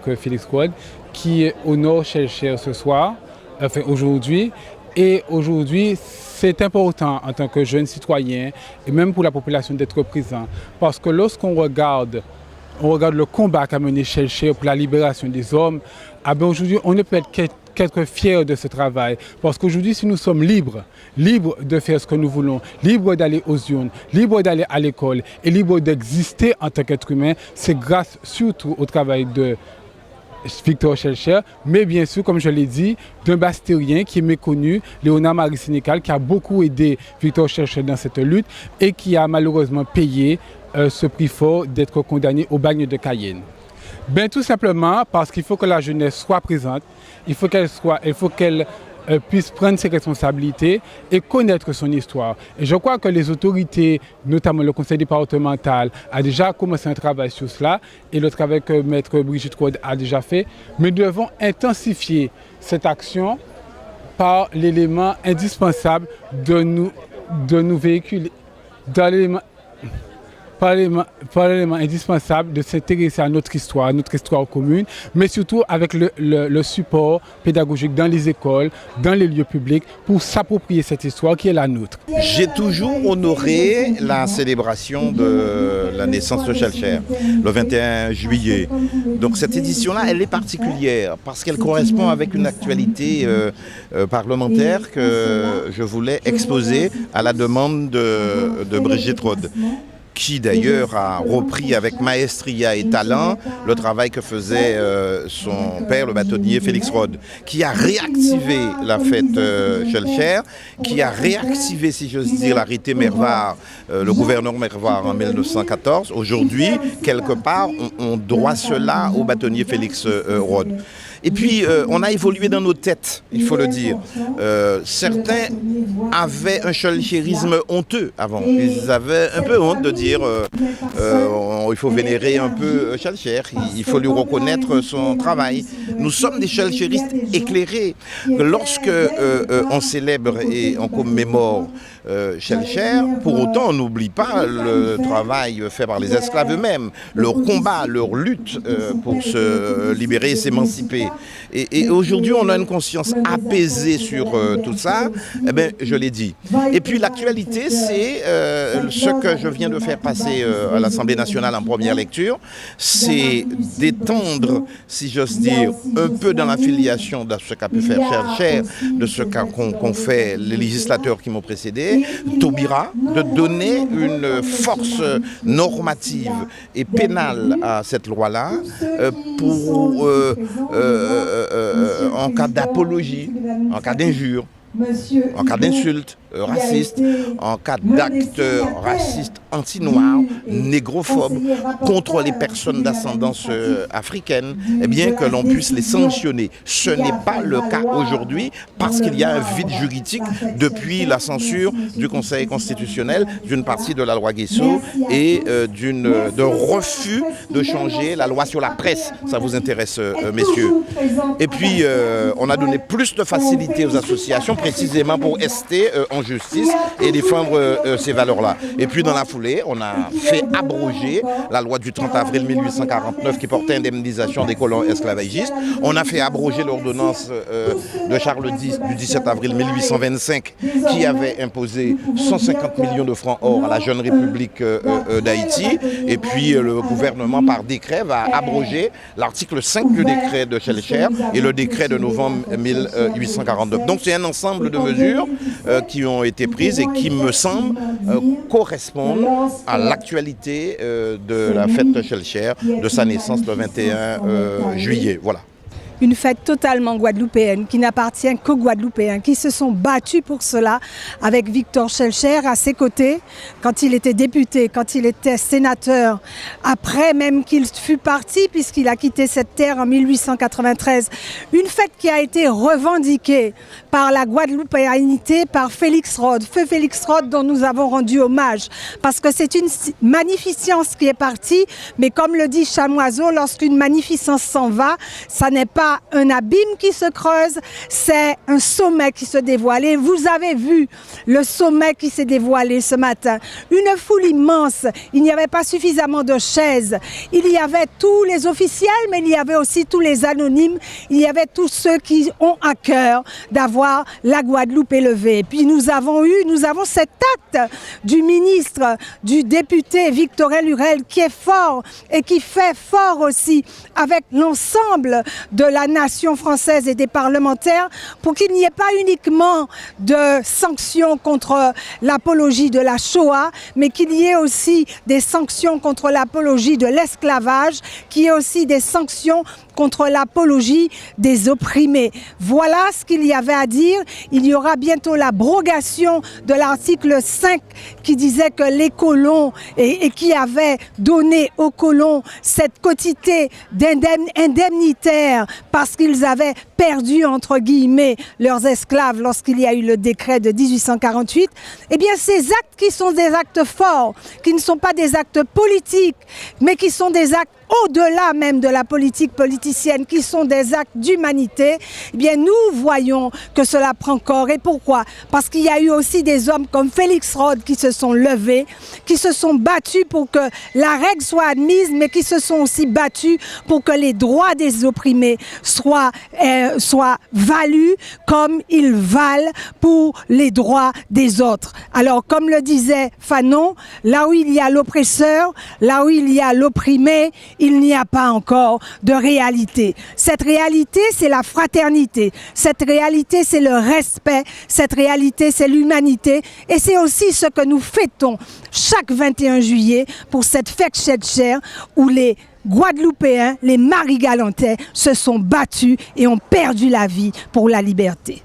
maître Félix Rode, qui honore Shellshare ce soir, enfin aujourd'hui. Et aujourd'hui, c'est important en tant que jeune citoyen et même pour la population d'être présent. Parce que lorsqu'on regarde le combat qu'a mené Shellshare pour la libération des hommes, aujourd'hui, on ne peut être qu'être fiers de ce travail. Parce qu'aujourd'hui, si nous sommes libres de faire ce que nous voulons, libres d'aller aux urnes, libres d'aller à l'école et libres d'exister en tant qu'être humain, c'est grâce surtout au travail de Victor Shellshare, mais bien sûr, comme je l'ai dit, d'un bastérien qui est méconnu, Léonard Marie Sénécal, qui a beaucoup aidé Victor Shellshare dans cette lutte et qui a malheureusement payé ce prix fort d'être condamné au bagne de Cayenne. Ben, tout simplement parce qu'il faut que la jeunesse soit présente, il faut qu'elle puisse prendre ses responsabilités et connaître son histoire. Et je crois que les autorités, notamment le conseil départemental, a déjà commencé un travail sur cela et le travail que maître Brigitte Rode a déjà fait. Mais nous devons intensifier cette action par l'élément indispensable de nous véhiculer, par l'élément indispensable de s'intéresser à notre histoire commune, mais surtout avec le support pédagogique dans les écoles, dans les lieux publics, pour s'approprier cette histoire qui est la nôtre. J'ai toujours honoré la célébration de la naissance de Shellshare, le 21 juillet. Donc cette édition-là, elle est particulière parce qu'elle correspond avec une actualité parlementaire que je voulais exposer à la demande de Brigitte Rode, qui d'ailleurs a repris avec maestria et talent le travail que faisait son père, le bâtonnier Félix Rode, qui a réactivé la fête Shellshare, qui a réactivé, si j'ose dire, l'arrêté Mervar, le gouverneur Mervar en 1914. Aujourd'hui, quelque part, on doit cela au bâtonnier Félix Rode. Et puis, on a évolué dans nos têtes, il faut le dire. Certains avaient un shellsharisme honteux avant. Ils avaient un peu honte de dire il faut vénérer un peu Shellshare, il faut lui reconnaître son travail. Nous sommes des shellsharistes éclairés. Lorsque on célèbre et on commémore Shellshare, pour autant on n'oublie pas le travail fait par les esclaves eux-mêmes, leur combat, leur lutte pour se libérer et s'émanciper. Et aujourd'hui on a une conscience apaisée sur tout ça, eh bien, je l'ai dit. Et puis l'actualité, c'est ce que je viens de faire passer à l'Assemblée nationale en première lecture, c'est d'étendre, si j'ose dire, un peu dans l'affiliation de ce qu'a pu faire Shellshare, de ce qu'ont fait les législateurs qui m'ont précédé, Taubira, de donner une force normative et pénale à cette loi-là pour en cas d'apologie, en cas d'injure, en cas d'insulte raciste, en cas d'acte raciste anti-noir, négrophobe, contre les personnes d'ascendance africaine, eh bien que l'on puisse les sanctionner. Ce n'est pas le cas aujourd'hui parce qu'il y a un vide juridique depuis la censure du Conseil constitutionnel d'une partie de la loi Guesso et d'un refus de changer la loi sur la presse. Ça vous intéresse, messieurs. Et puis, on a donné plus de facilité aux associations précisément pour rester en justice et défendre ces valeurs-là. Et puis dans la foulée, on a fait abroger la loi du 30 avril 1849 qui portait indemnisation des colons esclavagistes. On a fait abroger l'ordonnance de Charles X du 17 avril 1825 qui avait imposé 150 millions de francs or à la jeune République d'Haïti. Et puis le gouvernement par décret va abroger l'article 5 du décret de Shellshare et le décret de novembre 1849. Donc c'est un ensemble de mesures qui ont été prises et qui me semblent correspondent à l'actualité de la fête Shellshare, de sa naissance le 21 juillet. Voilà. Une fête totalement guadeloupéenne, qui n'appartient qu'aux Guadeloupéens, qui se sont battus pour cela, avec Victor Shellshare à ses côtés, quand il était député, quand il était sénateur, après même qu'il fut parti, puisqu'il a quitté cette terre en 1893. Une fête qui a été revendiquée par la Guadeloupéanité, par Félix Rode, feu Félix Rode, dont nous avons rendu hommage, parce que c'est une magnificence qui est partie, mais comme le dit Chamoiseau, lorsqu'une magnificence s'en va, ça n'est pas pas un abîme qui se creuse, c'est un sommet qui se dévoile. Et vous avez vu le sommet qui s'est dévoilé ce matin. Une foule immense, il n'y avait pas suffisamment de chaises. Il y avait tous les officiels, mais il y avait aussi tous les anonymes. Il y avait tous ceux qui ont à cœur d'avoir la Guadeloupe élevée. Puis nous avons cet acte du ministre, du député Victorin Lurel qui est fort et qui fait fort aussi avec l'ensemble de la nation française et des parlementaires pour qu'il n'y ait pas uniquement de sanctions contre l'apologie de la Shoah, mais qu'il y ait aussi des sanctions contre l'apologie de l'esclavage, qu'il y ait aussi des sanctions contre l'apologie des opprimés. Voilà ce qu'il y avait à dire. Il y aura bientôt l'abrogation de l'article 5 qui disait que les colons et qui avait donné aux colons cette quotité indemnitaire parce qu'ils avaient perdu, entre guillemets, leurs esclaves lorsqu'il y a eu le décret de 1848. Eh bien, ces actes qui sont des actes forts, qui ne sont pas des actes politiques, mais qui sont des actes au-delà même de la politique politicienne, qui sont des actes d'humanité, eh bien nous voyons que cela prend corps. Et pourquoi? Parce qu'il y a eu aussi des hommes comme Félix Rhodes qui se sont levés, qui se sont battus pour que la règle soit admise, mais qui se sont aussi battus pour que les droits des opprimés soient valus comme ils valent pour les droits des autres. Alors, comme le disait Fanon, là où il y a l'oppresseur, là où il y a l'opprimé, il n'y a pas encore de réalité. Cette réalité, c'est la fraternité. Cette réalité, c'est le respect. Cette réalité, c'est l'humanité. Et c'est aussi ce que nous fêtons chaque 21 juillet pour cette fête Chelcher où les Guadeloupéens, les Marie-Galantais se sont battus et ont perdu la vie pour la liberté.